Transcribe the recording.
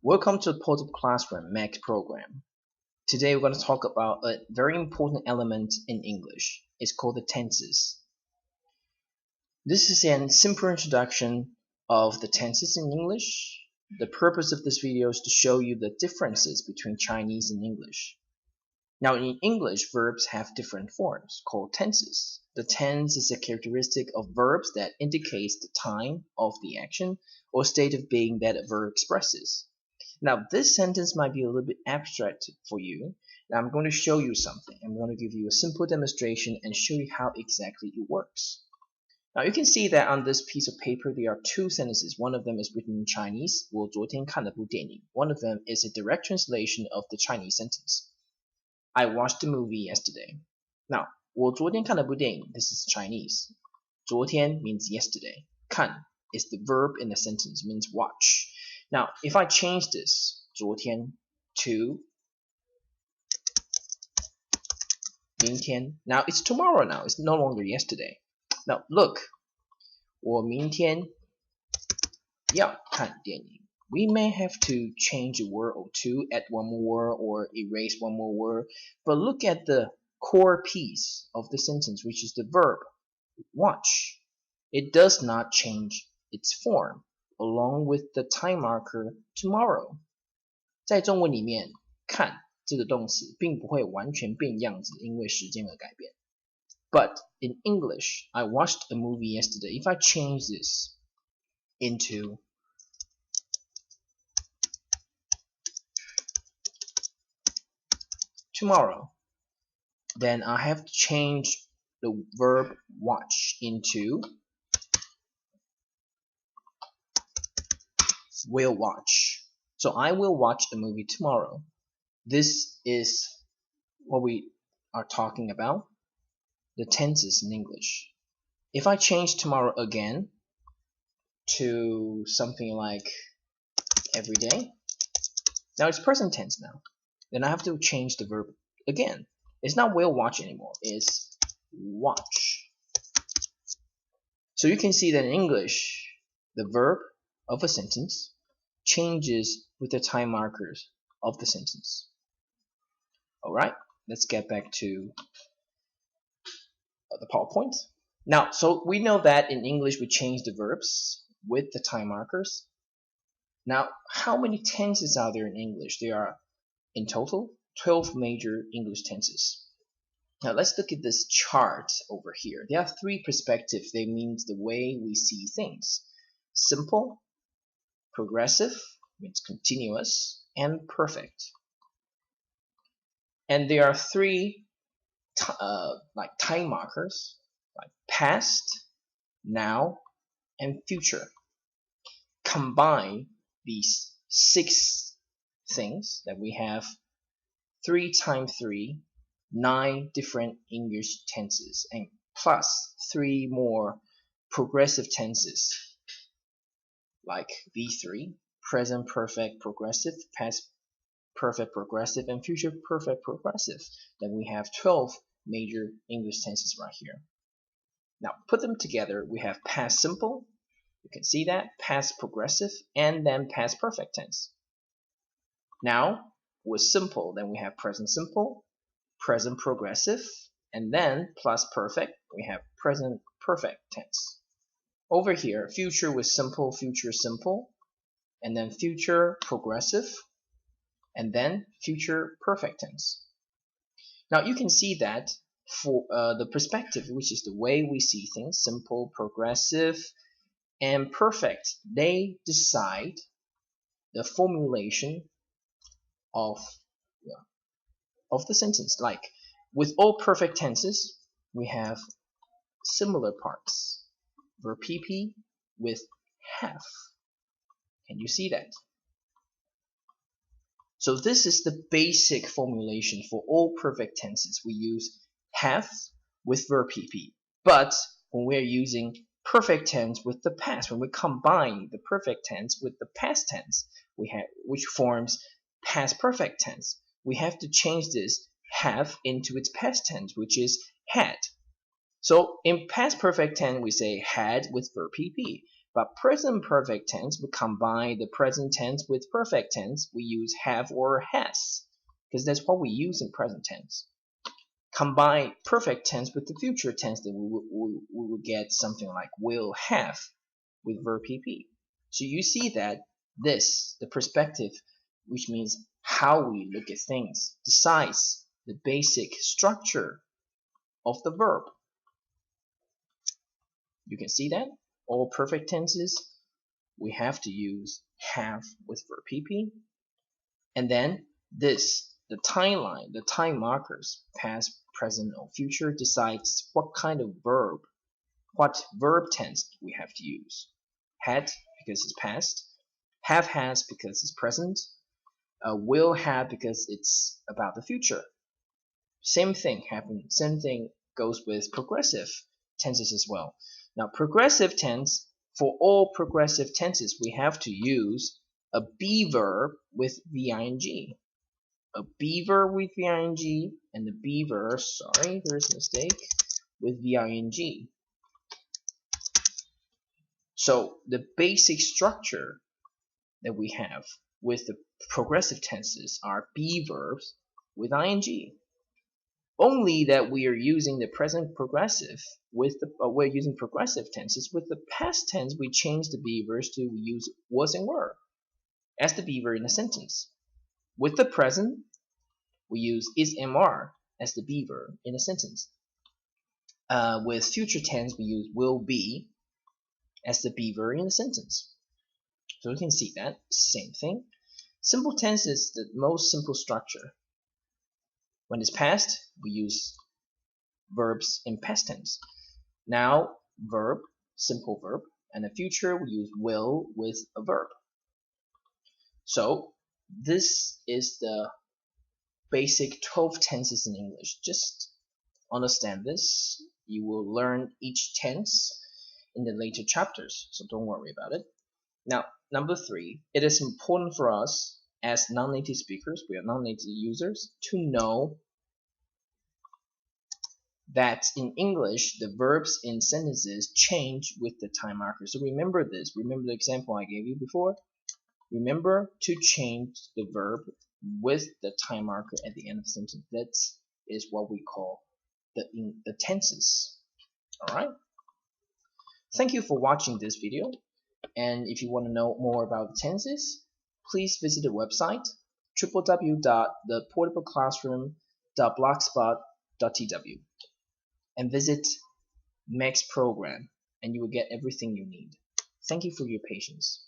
Welcome to the Portable Classroom Max program. Today we're going to talk about a very important element in English. It's called the tenses. This is a simple introduction of the tenses in English. The purpose of this video is to show you the differences between Chinese and English. Now in English, verbs have different forms called tenses. The tense is a characteristic of verbs that indicates the time of the action or state of being that a verb expresses. Now this sentence might be a little bit abstract for you. Now I'm going to show you something. I'm going to give you a simple demonstration and show you how exactly it works. Now you can see that on this piece of paper there are two sentences. One of them is written in Chinese. 我昨天看了部电影. One of them is a direct translation of the Chinese sentence. I watched the movie yesterday. Now 我昨天看了部电影. This is Chinese. 昨天 means yesterday. 看 is the verb in the sentence, means watch. Now, if I change this 昨天 to 明天, now it's tomorrow now. It's no longer yesterday. Now, look. 我明天要看电影. We may have to change a word or two, add one more word or erase one more word. But look at the core piece of the sentence, which is the verb watch. It does not change its form, along with the time marker tomorrow. 在中文里面，看这个动词并不会完全变样子，因为时间而改变。But in English, I watched a movie yesterday. If I change this into tomorrow, then I have to change the verb watch into will watch. So I will watch the movie tomorrow. This is what we are talking about, the tenses in English. If I change tomorrow again to something like every day, now it's present tense now. Then I have to change the verb again. It's not will watch anymore, it's watch. So you can see that in English, the verb of a sentence changes with the time markers of the sentence. Alright, let's get back to the PowerPoint. Now, so we know that in English we change the verbs with the time markers. Now, how many tenses are there in English? There are, in total, 12 major English tenses. Now, let's look at this chart over here. There are three perspectives. They mean the way we see things. Simple, progressive, means continuous, and perfect. And there are three like time markers, like past, now, and future. Combine these 6 things that we have 3 times 3, 9 different English tenses, and plus 3 more progressive tenses like V3, present perfect progressive, past perfect progressive, and future perfect progressive. Then we have 12 major English tenses right here. Now put them together, we have past simple, you can see that, past progressive, and then past perfect tense. Now with simple, then we have present simple, present progressive, and then plus perfect, we have present perfect tense. Over here, future with simple, future simple, and then future progressive, and then future perfect tense. Now you can see that for the perspective, which is the way we see things, simple, progressive, and perfect, they decide the formulation of the sentence. Like with all perfect tenses, we have similar parts. Verb PP with have. Can you see that? So this is the basic formulation for all perfect tenses. We use have with verb PP. But when we're using perfect tense with the past, when we combine the perfect tense with the past tense, which forms past perfect tense, we have to change this have into its past tense, which is had. So in past perfect tense, we say had with verb PP. But present perfect tense, we combine the present tense with perfect tense. We use have or has, because that's what we use in present tense. Combine perfect tense with the future tense, that we will get something like will have with verb PP. So you see that the perspective, which means how we look at things, decides the basic structure of the verb. You can see that all perfect tenses, we have to use have with verb PP. And then the timeline, the time markers, past, present, or future, decides what kind of verb, what verb tense we have to use. Had, because it's past. Have has, because it's present. Will have, because it's about the future. Same thing happens. Same thing goes with progressive tenses as well. Now, progressive tense, for all progressive tenses, we have to use a be verb with the ing. A be verb with the ing, and the be verb, sorry, there's a mistake, with the ing. So the basic structure that we have with the progressive tenses are be verbs with ing. Only that we are using the present progressive with we're using progressive tenses. With the past tense, we change the be verbs to use was and were as the be verb in a sentence. With the present, we use is and are as the be verb in a sentence. With future tense, we use will be as the be verb in a sentence. So we can see that same thing. Simple tense is the most simple structure. When it's past, we use verbs in past tense. Now, verb, simple verb, and the future we use will with a verb. So this is the basic 12 tenses in English. Just understand this. You will learn each tense in the later chapters, so don't worry about it. Now, number 3, it is important for us as non-native speakers, we are non-native users, to know that in English, the verbs in sentences change with the time marker. So remember this. Remember the example I gave you before. Remember to change the verb with the time marker at the end of the sentence. That is what we call the tenses. All right. Thank you for watching this video. And if you want to know more about the tenses, please visit the website www.theportableclassroom.blogspot.tw and visit Max Program, and you will get everything you need. Thank you for your patience.